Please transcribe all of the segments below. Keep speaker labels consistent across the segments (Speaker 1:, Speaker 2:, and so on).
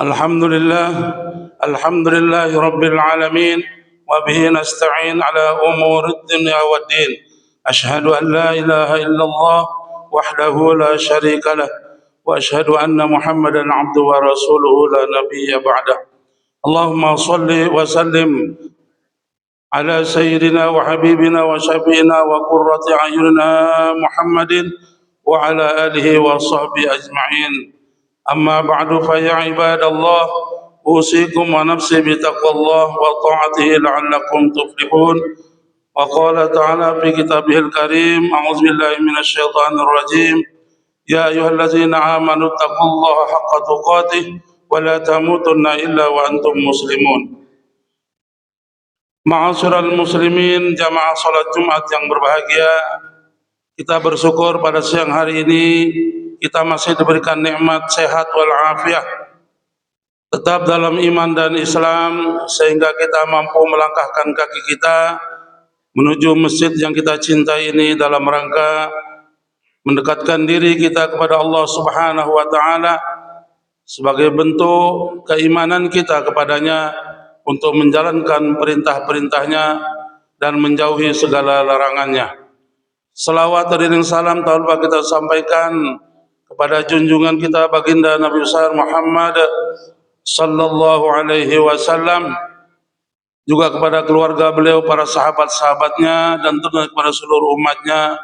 Speaker 1: الحمد لله الحمد لله رب العالمين وبه نستعين على أمور الدنيا والدين. أشهد أن لا إله إلا الله وحده لا شريك له وأشهد أن محمدا عبده ورسوله لا نبي بعده. اللهم صل وسلم على سيدنا وحبيبنا وشفينا وقرة أعيننا محمد وعلى آله وصحبه أجمعين. أما بعد فيا عباد الله أوصيكم ونفسي بتقوى الله وطاعته لعلكم تفلحون. وقال تعالى في كتابه الكريم: أعوذ بالله من الشيطان الرجيم. يا أيها الذين آمنوا اتقوا الله حق تقاته ولا تموتن إلا وأنتم مسلمون. Ma'asyiral muslimin, jamaah salat Jumat yang berbahagia, kita bersyukur pada siang hari ini kita masih diberikan nikmat sehat walafiat, tetap dalam iman dan Islam, sehingga kita mampu melangkahkan kaki kita menuju masjid yang kita cintai ini dalam rangka mendekatkan diri kita kepada Allah Subhanahu wa taala sebagai bentuk keimanan kita kepadanya untuk menjalankan perintah-perintahnya dan menjauhi segala larangannya. Salawat dan salam tak lupa kita sampaikan kepada junjungan kita baginda Nabi besar Muhammad sallallahu alaihi wasallam, juga kepada keluarga beliau, para sahabat-sahabatnya, dan tentunya kepada seluruh umatnya,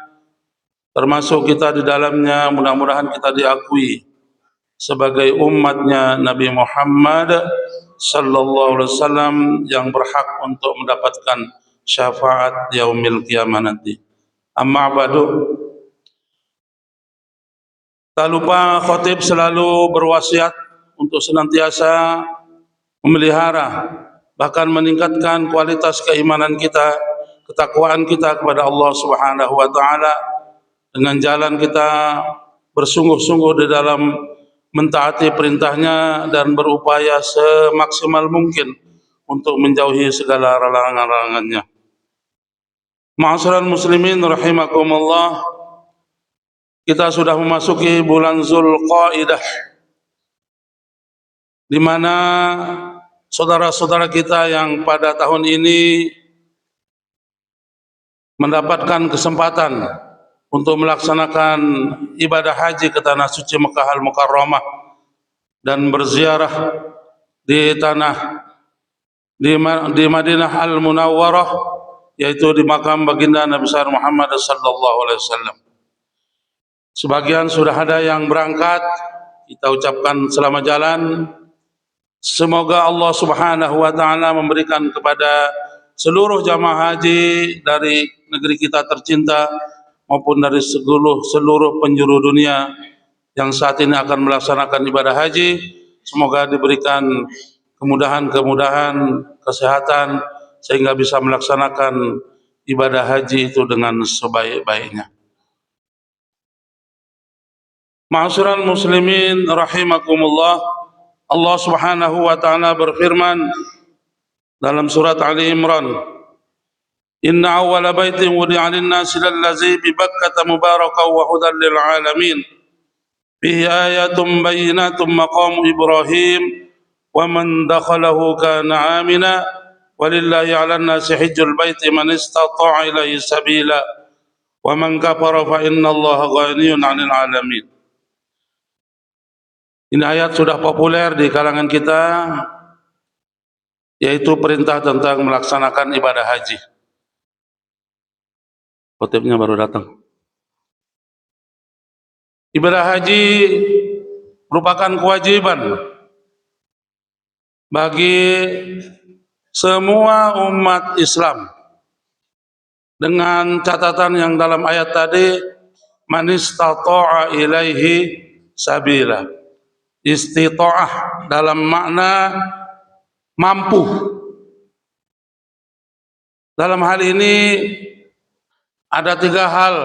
Speaker 1: termasuk kita di dalamnya. Mudah-mudahan kita diakui sebagai umatnya Nabi Muhammad sallallahu alaihi wasallam yang berhak untuk mendapatkan syafaat yaumil qiyamah nanti. Amma ba'du, tak lupa khatib selalu berwasiat untuk senantiasa memelihara bahkan meningkatkan kualitas keimanan kita, ketakwaan kita kepada Allah Subhanahu wa taala dengan jalan kita bersungguh-sungguh di dalam mentaati perintahnya dan berupaya semaksimal mungkin untuk menjauhi segala larangan-larangannya. Ma'asyiral muslimin rahimakumullah, kita sudah memasuki bulan Zulqaidah, di mana saudara-saudara kita yang pada tahun ini mendapatkan kesempatan untuk melaksanakan ibadah haji ke tanah suci Mekah Al-Mukarramah dan berziarah di Madinah Al-Munawwarah, yaitu di makam baginda Nabi besar Muhammad sallallahu alaihi wasallam. Sebagian sudah ada yang berangkat, kita ucapkan selamat jalan. Semoga Allah Subhanahu wa taala memberikan kepada seluruh jamaah haji dari negeri kita tercinta maupun dari seluruh penjuru dunia yang saat ini akan melaksanakan ibadah haji, semoga diberikan kemudahan, kesehatan, sehingga bisa melaksanakan ibadah haji itu dengan sebaik-baiknya. Ma'asyiral muslimin rahimakumullah, Allah Subhanahu wa taala berfirman dalam surat Ali Imran: Inna awwala baitin wudi'a lin-nasi lallazi bi Bakkah mubarakan wa hudan lil alamin fihi ayatun bayyinatun maqamu Ibrahim wa man dakhalahu kana amina walillahi 'alan nasi hajjul baiti man istata'a ilaihi sabila wa man kafara fa innallaha ghaniyun 'anil alamin. Ini ayat sudah populer di kalangan kita, yaitu perintah tentang melaksanakan ibadah haji. Khotibnya baru datang. Ibadah haji merupakan kewajiban bagi semua umat Islam, dengan catatan yang dalam ayat tadi, man istata'a ilaihi sabila. Istita'ah dalam makna mampu. Dalam hal ini ada 3 hal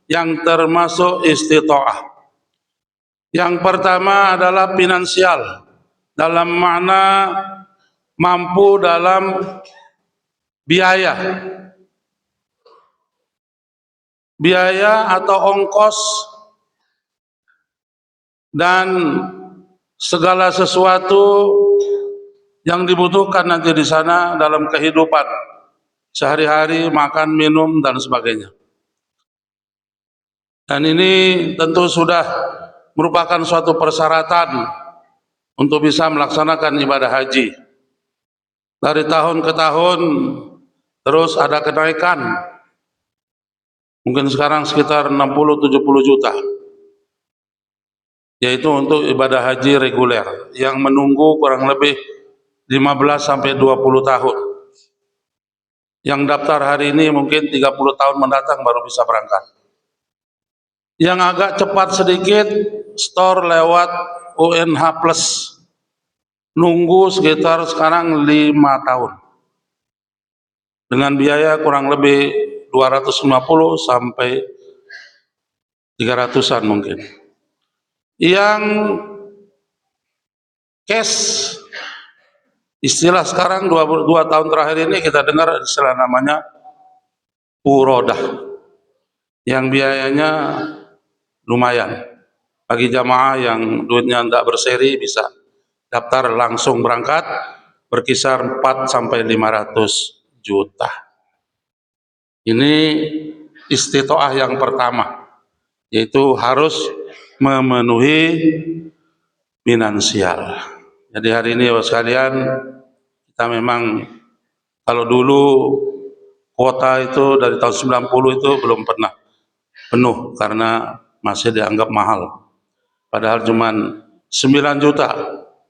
Speaker 1: yang termasuk istita'ah. Yang pertama adalah finansial, dalam makna mampu dalam biaya atau ongkos dan segala sesuatu yang dibutuhkan nanti di sana dalam kehidupan sehari-hari, makan, minum, dan sebagainya. Dan ini tentu sudah merupakan suatu persyaratan untuk bisa melaksanakan ibadah haji. Dari tahun ke tahun terus ada kenaikan. Mungkin sekarang sekitar 60-70 juta. Yaitu untuk ibadah haji reguler yang menunggu kurang lebih 15-20 tahun. Yang daftar hari ini mungkin 30 tahun mendatang baru bisa berangkat. Yang agak cepat sedikit store lewat UNH Plus, nunggu sekitar sekarang 5 tahun dengan biaya kurang lebih 250 sampai 300-an mungkin. Yang cash, istilah sekarang 2 tahun terakhir ini kita dengar istilah namanya urodah, yang biayanya lumayan. Bagi jamaah yang duitnya tidak berseri bisa daftar langsung berangkat, berkisar 4-500 juta. Ini istitoah yang pertama, yaitu harus memenuhi finansial. Jadi hari ini Bapak sekalian, kita memang kalau dulu kuota itu dari tahun 90 itu belum pernah penuh karena masih dianggap mahal. Padahal cuma 9 juta.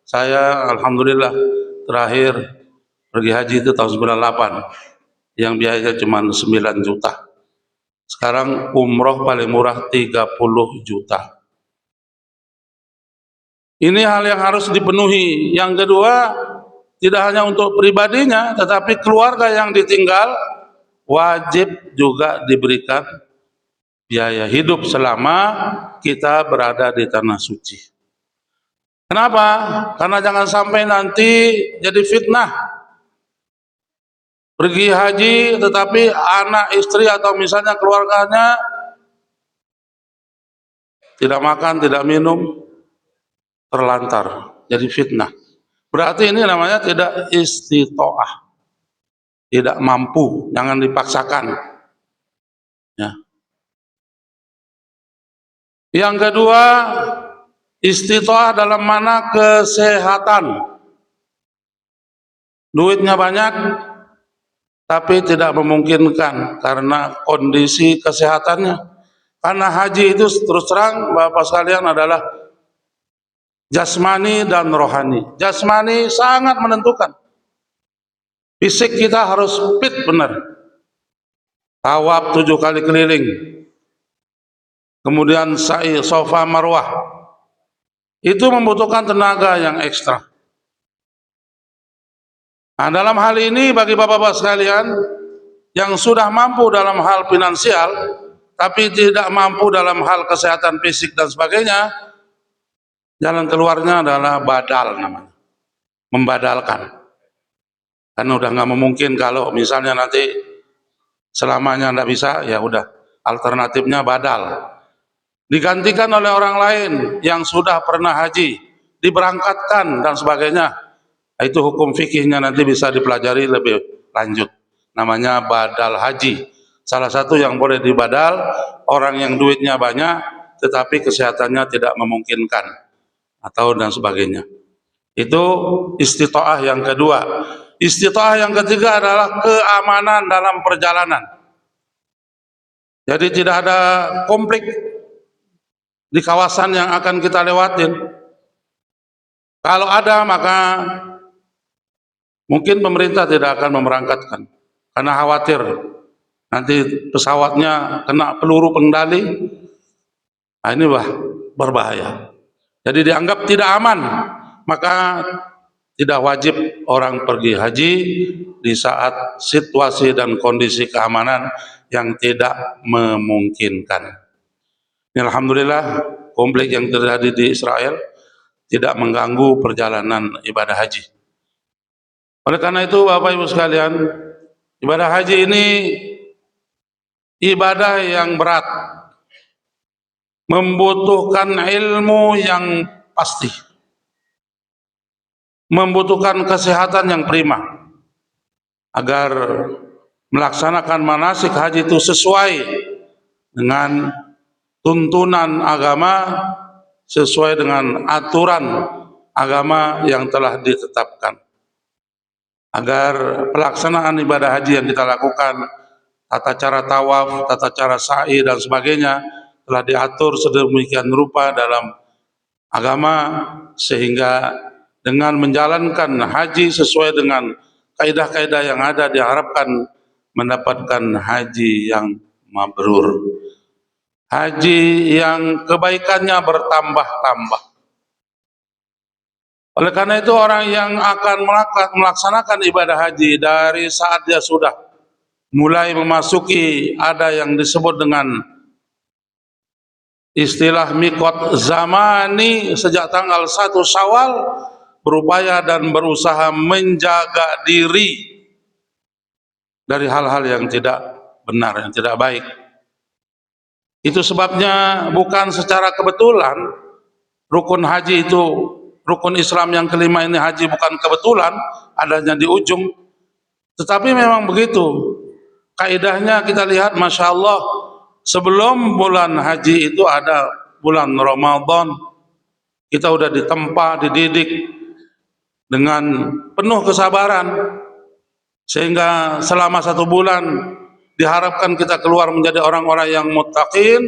Speaker 1: Saya alhamdulillah terakhir pergi haji itu tahun 98 yang biayanya cuma 9 juta. Sekarang umroh paling murah 30 juta. Ini hal yang harus dipenuhi. Yang kedua, tidak hanya untuk pribadinya, tetapi keluarga yang ditinggal wajib juga diberikan biaya hidup selama kita berada di tanah suci. Kenapa? Karena jangan sampai nanti jadi fitnah. Pergi haji tetapi anak, istri atau misalnya keluarganya tidak makan, tidak minum, terlantar, jadi fitnah. Berarti ini namanya tidak istitoah, tidak mampu, jangan dipaksakan. Ya. Yang kedua, istitoah dalam mana kesehatan. Duitnya banyak, tapi tidak memungkinkan karena kondisi kesehatannya. Karena haji itu terus terang Bapak sekalian adalah jasmani dan rohani. Jasmani sangat menentukan. Fisik kita harus fit benar. Tawaf 7 kali keliling. Kemudian sa'i, sofa, marwah. Itu membutuhkan tenaga yang ekstra. Nah, dalam hal ini bagi bapak-bapak sekalian yang sudah mampu dalam hal finansial tapi tidak mampu dalam hal kesehatan fisik dan sebagainya, jalan keluarnya adalah badal namanya. Membadalkan. Karena udah nggak memungkin kalau misalnya nanti selamanya nggak bisa, ya udah alternatifnya badal. Digantikan oleh orang lain yang sudah pernah haji, diberangkatkan dan sebagainya. Itu hukum fikihnya nanti bisa dipelajari lebih lanjut. Namanya badal haji. Salah satu yang boleh dibadal orang yang duitnya banyak tetapi kesehatannya tidak memungkinkan atau dan sebagainya. Itu istitoah yang kedua. Istitoah yang ketiga adalah keamanan dalam perjalanan. Jadi tidak ada konflik di kawasan yang akan kita lewatin. Kalau ada maka mungkin pemerintah tidak akan memberangkatkan karena khawatir nanti pesawatnya kena peluru pengendali. Nah, ini berbahaya. Jadi dianggap tidak aman, maka tidak wajib orang pergi haji di saat situasi dan kondisi keamanan yang tidak memungkinkan. Alhamdulillah konflik yang terjadi di Israel tidak mengganggu perjalanan ibadah haji. Oleh karena itu Bapak Ibu sekalian, ibadah haji ini ibadah yang berat, membutuhkan ilmu yang pasti. membutuhkan kesehatan yang prima agar melaksanakan manasik haji itu sesuai dengan tuntunan agama, sesuai dengan aturan agama yang telah ditetapkan, agar pelaksanaan ibadah haji yang kita lakukan, tata cara tawaf, tata cara sa'i dan sebagainya telah diatur sedemikian rupa dalam agama, sehingga dengan menjalankan haji sesuai dengan kaidah-kaidah yang ada diharapkan mendapatkan haji yang mabrur, haji yang kebaikannya bertambah-tambah. Oleh karena itu orang yang akan melaksanakan ibadah haji dari saat dia sudah mulai memasuki ada yang disebut dengan istilah mikot zamani sejak tanggal 1 Syawal, berupaya dan berusaha menjaga diri dari hal-hal yang tidak benar, yang tidak baik. Itu sebabnya bukan secara kebetulan rukun haji itu, rukun Islam yang kelima ini haji bukan kebetulan adanya di ujung, tetapi memang begitu kaidahnya. Kita lihat, Masya Allah, sebelum bulan haji itu ada bulan Ramadan. Kita sudah ditempa, dididik dengan penuh kesabaran, sehingga selama 1 bulan diharapkan kita keluar menjadi orang-orang yang muttaqin.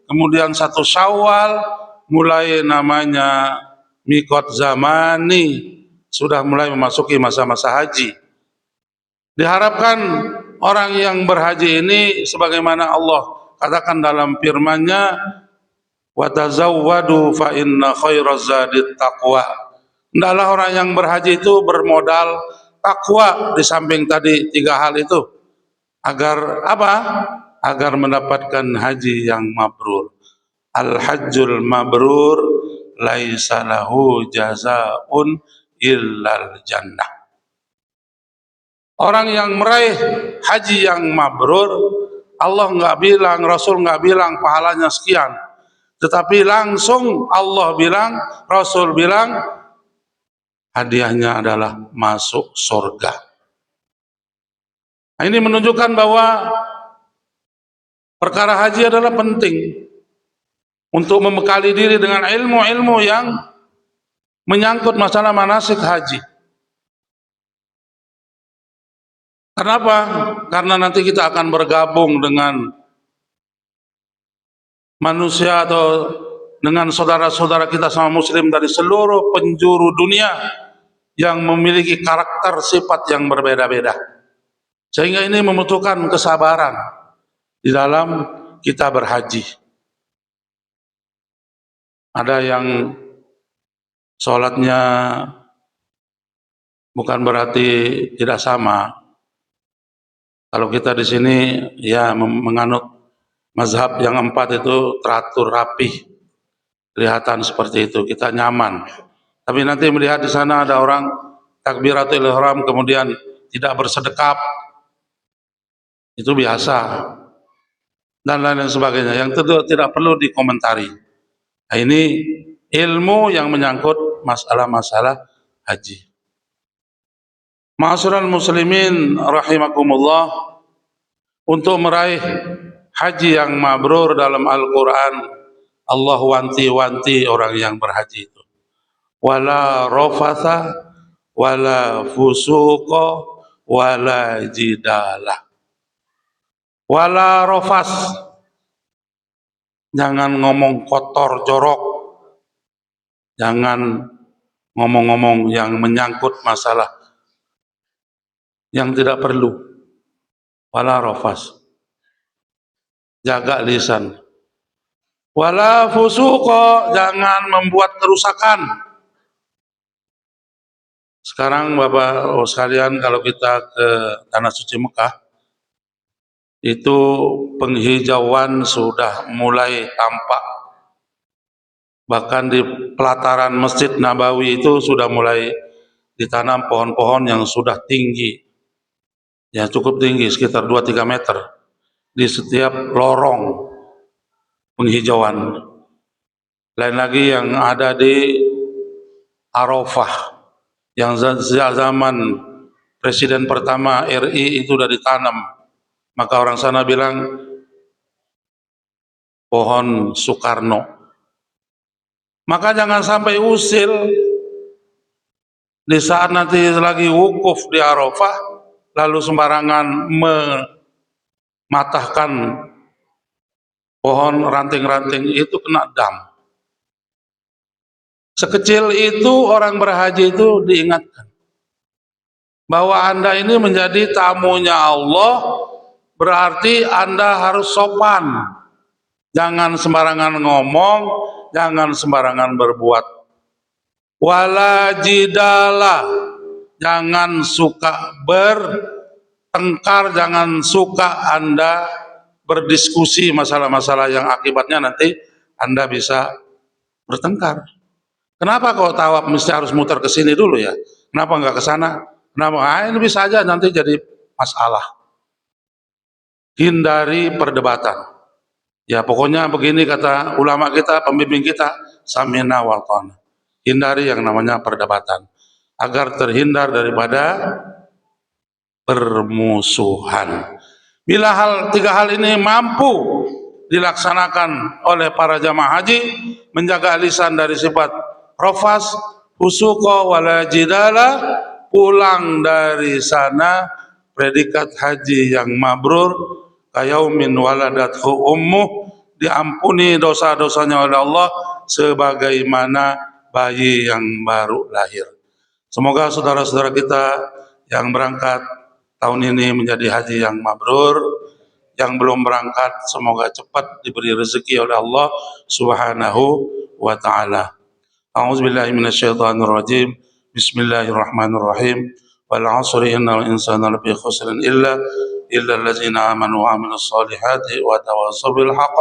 Speaker 1: Kemudian 1 Syawal mulai namanya mikot zamani, sudah mulai memasuki masa-masa haji. Diharapkan orang yang berhaji ini sebagaimana Allah katakan dalam firman-Nya, wa tazawwadu fa inna khairaz zadit taqwa. Hendaklah orang yang berhaji itu bermodal takwa di samping tadi 3 hal itu, agar apa? Agar mendapatkan haji yang mabrur. Al-hajjul mabrur laisa lahu jazaa'un illal jannah. Orang yang meraih haji yang mabrur, Allah nggak bilang, Rasul nggak bilang pahalanya sekian, tetapi langsung Allah bilang, Rasul bilang, hadiahnya adalah masuk surga. Nah, ini menunjukkan bahwa perkara haji adalah penting untuk membekali diri dengan ilmu-ilmu yang menyangkut masalah manasik haji. Kenapa? Karena nanti kita akan bergabung dengan manusia atau dengan saudara-saudara kita sama muslim dari seluruh penjuru dunia yang memiliki karakter sifat yang berbeda-beda, sehingga ini membutuhkan kesabaran di dalam kita berhaji. Ada yang sholatnya bukan berarti tidak sama. Kalau kita di sini ya menganut mazhab yang 4 itu teratur rapi, kelihatan seperti itu, kita nyaman. Tapi nanti melihat di sana ada orang takbiratul ihram kemudian tidak bersedekap, itu biasa, dan lain sebagainya yang tentu tidak perlu dikomentari. Nah, ini ilmu yang menyangkut masalah-masalah haji. Ma'asyiral muslimin rahimakumullah, untuk meraih haji yang mabrur dalam Al-Quran, Allah wanti-wanti orang yang berhaji itu. Wala rafatha wala fusuqa wala jidala. Wala rafas, jangan ngomong kotor jorok, jangan ngomong-ngomong yang menyangkut masalah yang tidak perlu. Wala rafas, jaga lisan. Wala fusuqa, jangan membuat kerusakan. Sekarang Bapak sekalian, kalau kita ke Tanah Suci Mekah, itu penghijauan sudah mulai tampak. Bahkan di pelataran Masjid Nabawi itu sudah mulai ditanam pohon-pohon yang sudah tinggi, ya cukup tinggi, sekitar 2-3 meter di setiap lorong penghijauan. Lain lagi yang ada di Arafah, yang sejak zaman presiden pertama RI itu sudah ditanam. Maka orang sana bilang pohon Soekarno. Maka jangan sampai usil di saat nanti lagi wukuf di Arafah lalu sembarangan mematahkan pohon ranting-ranting itu, kena dam. Sekecil itu orang berhaji itu diingatkan bahwa Anda ini menjadi tamunya Allah, berarti Anda harus sopan. Jangan sembarangan ngomong, jangan sembarangan berbuat. Wala jidala, jangan suka bertengkar, jangan suka Anda berdiskusi masalah-masalah yang akibatnya nanti Anda bisa bertengkar. Kenapa kok tawaf mesti harus muter ke sini dulu ya? Kenapa nggak ke sana? Kenapa? Ini bisa aja nanti jadi masalah. Hindari perdebatan. Ya pokoknya begini kata ulama kita, pembimbing kita, samina wa ta'na. Hindari yang namanya perdebatan agar terhindar daripada permusuhan. Bila tiga hal ini mampu dilaksanakan oleh para jamaah haji, menjaga lisan dari sifat rafas, fusuqa wala jidala, pulang dari sana predikat haji yang mabrur, kayaumin waladathu ummuh, diampuni dosa-dosanya oleh Allah sebagaimana bayi yang baru lahir. Semoga saudara-saudara kita yang berangkat tahun ini menjadi haji yang mabrur. Yang belum berangkat semoga cepat diberi rezeki oleh Allah Subhanahu wa taala. A'udzubillahi minasyaitonirrajim. Bismillahirrahmanirrahim. Wal 'asri innal insana lafi khusrin illa allazina amanu wa 'amilus solihati wa tawassaw bil haqq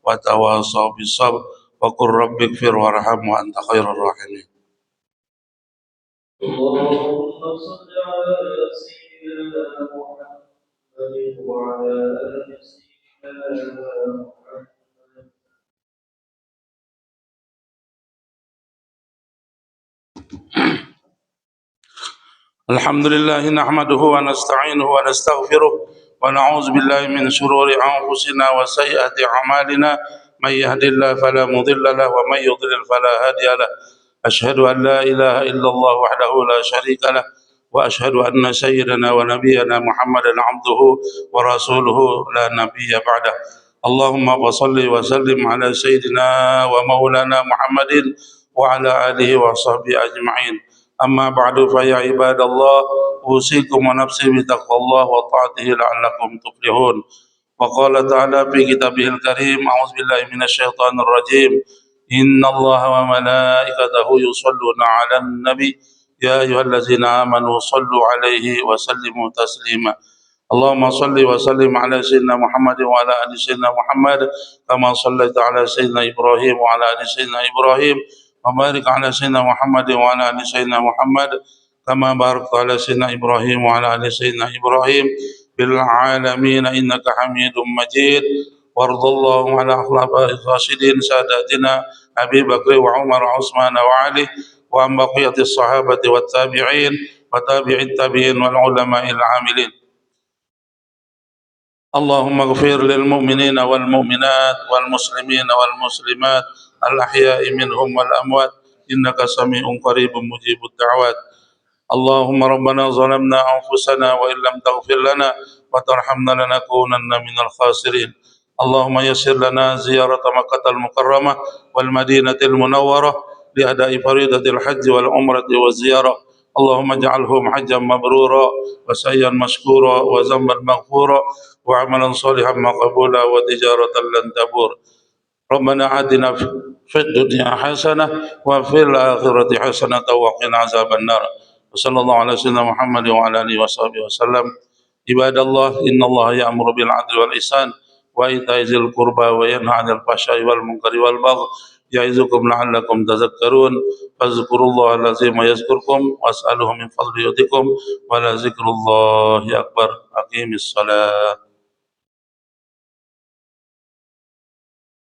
Speaker 1: wa tawassaw bis sabr wa qur rabbighfir warham wa anta khairur rahimin. Allahumma shalli 'ala sayyidina Muhammad wa 'ala ali sayyidina Muhammad. Alhamdulillah nahmaduhu wa nasta'inuhu wa nastaghfiruh wa na'udzu billahi min shururi anfusina wa sayyiati a'malina may yahdihillahu fala mudilla lahu wa may yudlil fala hadiya lahu. Asyhadu an la ilaha illallah wahdahu la syarika lah wa asyhadu anna sayyidana wa nabiyyana Muhammadan 'abduhu wa rasuluhu la nabiyya ba'dah. Allahumma shalli wa sallim ala sayyidina wa maulana Muhammadin wa ala alihi wa sahbihi ajma'in. Amma ba'du fa ya ibadallah, usikum wa nafsi bi taqwallah wa ta'atihi la'allakum tuflihun. Wa qala ta'ala fi kitabihil karim, a'udzu billahi minasyaitonir rajim. Innallaha wa malaikatahu yusholluna 'alan nabi ya ayyuhallazina amanu shallu 'alaihi wa sallimu taslima. Allahumma salli wa sallim ala sayyidina Muhammad wa ala ali sayyidina Muhammad kama sallaita ala sayyidina Ibrahim wa ala ali sayyidina Ibrahim. وبارك على سيدنا محمد وعلى ال سيدنا محمد كما باركت على سيدنا ابراهيم وعلى ال سيدنا ابراهيم بالعالمين انك حميد مجيد. وارض اللهم على خلفاء الراشدين ساداتنا ابي بكر وعمر وعثمان وعلي وعن بقيه الصحابه والتابعين وتابع التابعين والعلماء العاملين. اللهم اغفر للمؤمنين والمؤمنات والمسلمين والمسلمات الأحياء منهم والأموات إنك سميع قريب مجيب الدعوات. اللهم ربنا ظلمنا أنفسنا وإن لم تغفر لنا وترحمنا لنكونن من الخاسرين. اللهم يسر لنا زيارة مكة المكرمة والمدينة المنورة لأداء فريضة الحج والعمرة والزيارة. اللهم اجعلهم حجا مبرورا وسعيا مشكورا وذنبا مغفورا وعملا صالحا مقبولا وتجارة لن تبور. ربنا آتنا في الدنيا حسنة وفي الآخرة حسنة وقنا عذاب النار. وصلى الله على سيدنا محمد وعلى آله وصحبه وسلم. عباد الله إن الله يأمر بالعدل والإحسان وإيتاء ذي القربى وينهى عن الفحشاء والمنكر والبغي يعظكم لعلكم تذكرون. فاذكروا الله العظيم يذكركم واسألوه من فضله يؤتكم ولذكر الله أكبر. أقيم الصلاة.